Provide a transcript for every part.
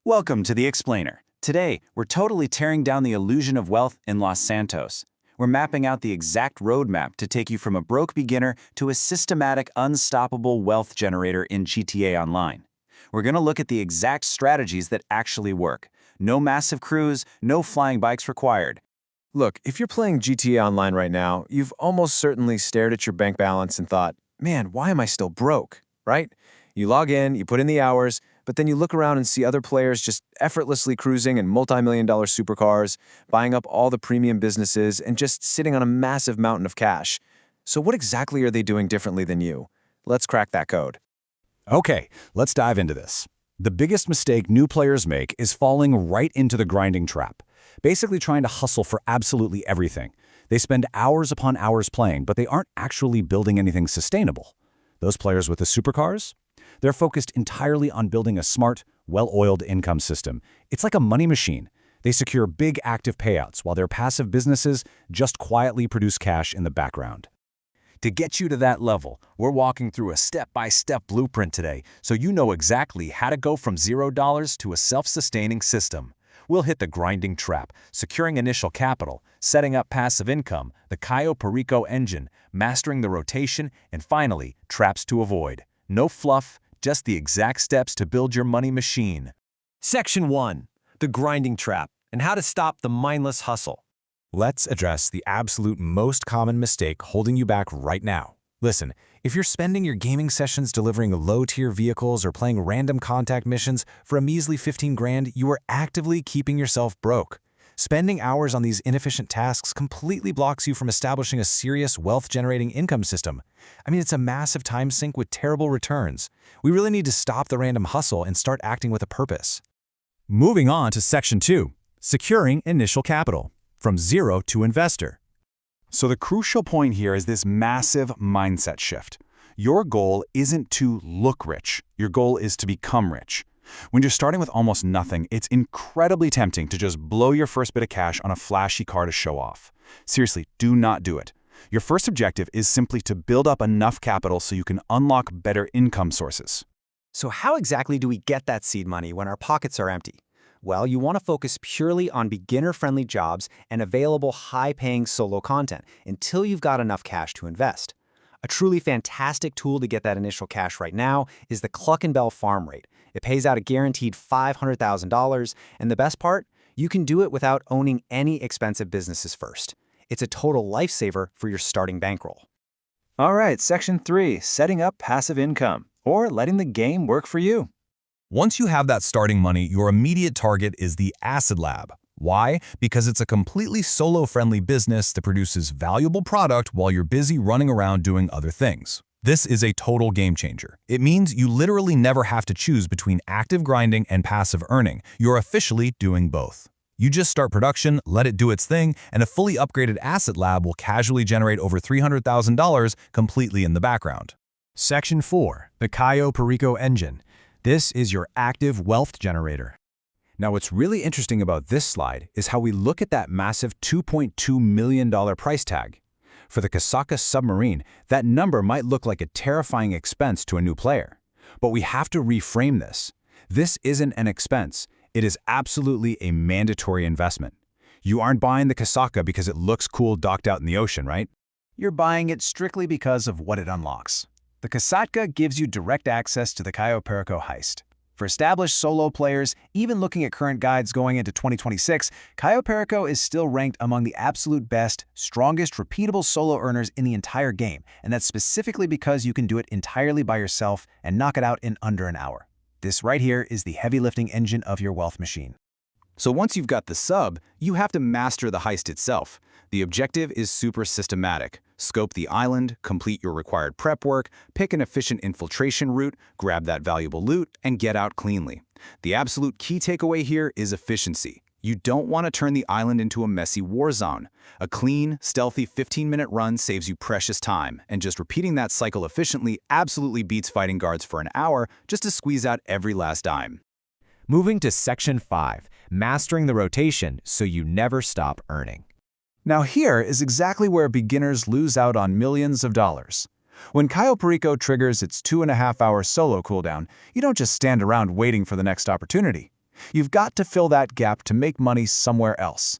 Welcome to The Explainer. Today, we're totally tearing down the illusion of wealth in Los Santos. We're mapping out the exact roadmap to take you from a broke beginner to a systematic, unstoppable wealth generator in GTA Online. We're going to look at the exact strategies that actually work. No massive crews, no flying bikes required. Look, if you're playing GTA Online right now, you've almost certainly stared at your bank balance and thought, man, why am I still broke, right? You log in, you put in the hours, but then you look around and see other players just effortlessly cruising in multi-million-dollar supercars, buying up all the premium businesses, and just sitting on a massive mountain of cash. So what exactly are they doing differently than you? Let's crack that code. Okay, let's dive into this. The biggest mistake new players make is falling right into the grinding trap, basically trying to hustle for absolutely everything. They spend hours upon hours playing, but they aren't actually building anything sustainable. Those players with the supercars? They're focused entirely on building a smart, well-oiled income system. It's like a money machine. They secure big active payouts while their passive businesses just quietly produce cash in the background. To get you to that level, we're walking through a step-by-step blueprint today so you know exactly how to go from $0 to a self-sustaining system. We'll hit the grinding trap, securing initial capital, setting up passive income, the Cayo Perico engine, mastering the rotation, and finally, traps to avoid. No fluff, just the exact steps to build your money machine. Section 1. The grinding trap and how to stop the mindless hustle. Let's address the absolute most common mistake holding you back right now. Listen, if you're spending your gaming sessions delivering low-tier vehicles or playing random contact missions for a measly 15 grand, you are actively keeping yourself broke. Spending hours on these inefficient tasks completely blocks you from establishing a serious wealth-generating income system. I mean, it's a massive time sink with terrible returns. We really need to stop the random hustle and start acting with a purpose. Moving on to Section 2, securing initial capital, from zero to investor. So the crucial point here is this massive mindset shift. Your goal isn't to look rich. Your goal is to become rich. When you're starting with almost nothing, it's incredibly tempting to just blow your first bit of cash on a flashy car to show off. Seriously, do not do it. Your first objective is simply to build up enough capital so you can unlock better income sources. So how exactly do we get that seed money when our pockets are empty? Well, you want to focus purely on beginner-friendly jobs and available high-paying solo content until you've got enough cash to invest. A truly fantastic tool to get that initial cash right now is the Cluck and Bell farm rate. It pays out a guaranteed $500,000, and the best part? You can do it without owning any expensive businesses first. It's a total lifesaver for your starting bankroll. All right, Section 3, setting up passive income, or letting the game work for you. Once you have that starting money, your immediate target is the Acid Lab. Why? Because it's a completely solo-friendly business that produces valuable product while you're busy running around doing other things. This is a total game changer. It means you literally never have to choose between active grinding and passive earning. You're officially doing both. You just start production, let it do its thing, and a fully upgraded Asset Lab will casually generate over $300,000 completely in the background. Section 4. The Cayo Perico engine. This is your active wealth generator. Now, what's really interesting about this slide is how we look at that massive $2.2 million price tag. For the Casaca submarine, that number might look like a terrifying expense to a new player. But we have to reframe this. This isn't an expense. It is absolutely a mandatory investment. You aren't buying the Casaca because it looks cool docked out in the ocean, right? You're buying it strictly because of what it unlocks. The Casaca gives you direct access to the Cayo Perico Heist. For established solo players, even looking at current guides going into 2026, Cayo Perico is still ranked among the absolute best, strongest, repeatable solo earners in the entire game, and that's specifically because you can do it entirely by yourself and knock it out in under an hour. This right here is the heavy lifting engine of your wealth machine. So once you've got the sub, you have to master the heist itself. The objective is super systematic. Scope the island, complete your required prep work, pick an efficient infiltration route, grab that valuable loot, and get out cleanly. The absolute key takeaway here is efficiency. You don't want to turn the island into a messy war zone. A clean, stealthy 15-minute run saves you precious time, and just repeating that cycle efficiently absolutely beats fighting guards for an hour just to squeeze out every last dime. Moving to Section 5. Mastering the rotation so you never stop earning. Now here is exactly where beginners lose out on millions of dollars. When Cayo Perico triggers its 2.5-hour solo cooldown, you don't just stand around waiting for the next opportunity. You've got to fill that gap to make money somewhere else.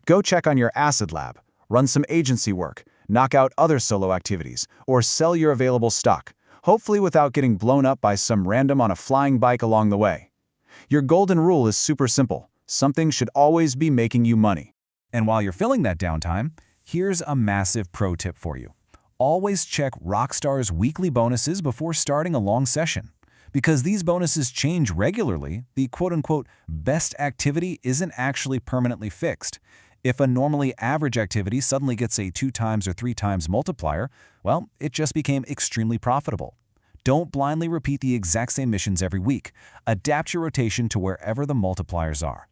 Go check on your Acid Lab, run some agency work, knock out other solo activities, or sell your available stock, hopefully without getting blown up by some random on a flying bike along the way. Your golden rule is super simple. Something should always be making you money. And while you're filling that downtime, here's a massive pro tip for you. Always check Rockstar's weekly bonuses before starting a long session. Because these bonuses change regularly, the quote-unquote best activity isn't actually permanently fixed. If a normally average activity suddenly gets a 2 times or 3 times multiplier, well, it just became extremely profitable. Don't blindly repeat the exact same missions every week. Adapt your rotation to wherever the multipliers are.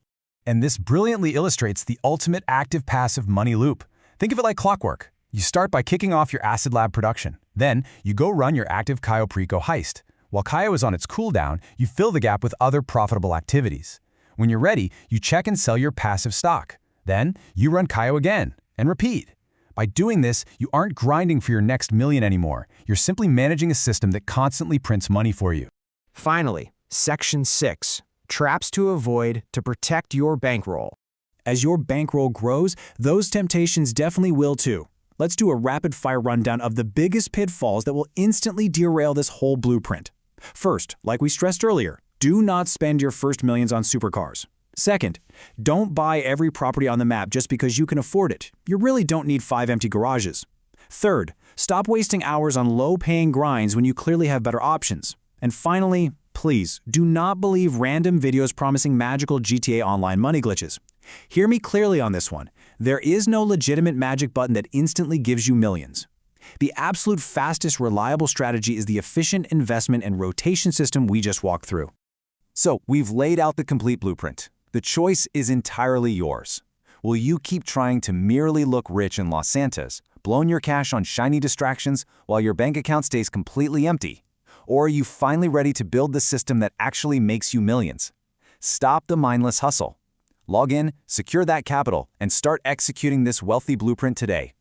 And this brilliantly illustrates the ultimate active-passive money loop. Think of it like clockwork. You start by kicking off your Acid Lab production. Then, you go run your active Cayo Perico Heist. While Cayo is on its cooldown, you fill the gap with other profitable activities. When you're ready, you check and sell your passive stock. Then, you run Cayo again, and repeat. By doing this, you aren't grinding for your next million anymore. You're simply managing a system that constantly prints money for you. Finally, Section 6. Traps to avoid to protect your bankroll. As your bankroll grows, those temptations definitely will too. Let's do a rapid-fire rundown of the biggest pitfalls that will instantly derail this whole blueprint. First, like we stressed earlier, do not spend your first millions on supercars. Second, don't buy every property on the map just because you can afford it. You really don't need 5 empty garages. Third, stop wasting hours on low-paying grinds when you clearly have better options. And finally, please, do not believe random videos promising magical GTA Online money glitches. Hear me clearly on this one. There is no legitimate magic button that instantly gives you millions. The absolute fastest, reliable strategy is the efficient investment and rotation system we just walked through. So, we've laid out the complete blueprint. The choice is entirely yours. Will you keep trying to merely look rich in Los Santos, blowing your cash on shiny distractions while your bank account stays completely empty? Or are you finally ready to build the system that actually makes you millions? Stop the mindless hustle. Log in, secure that capital, and start executing this wealthy blueprint today.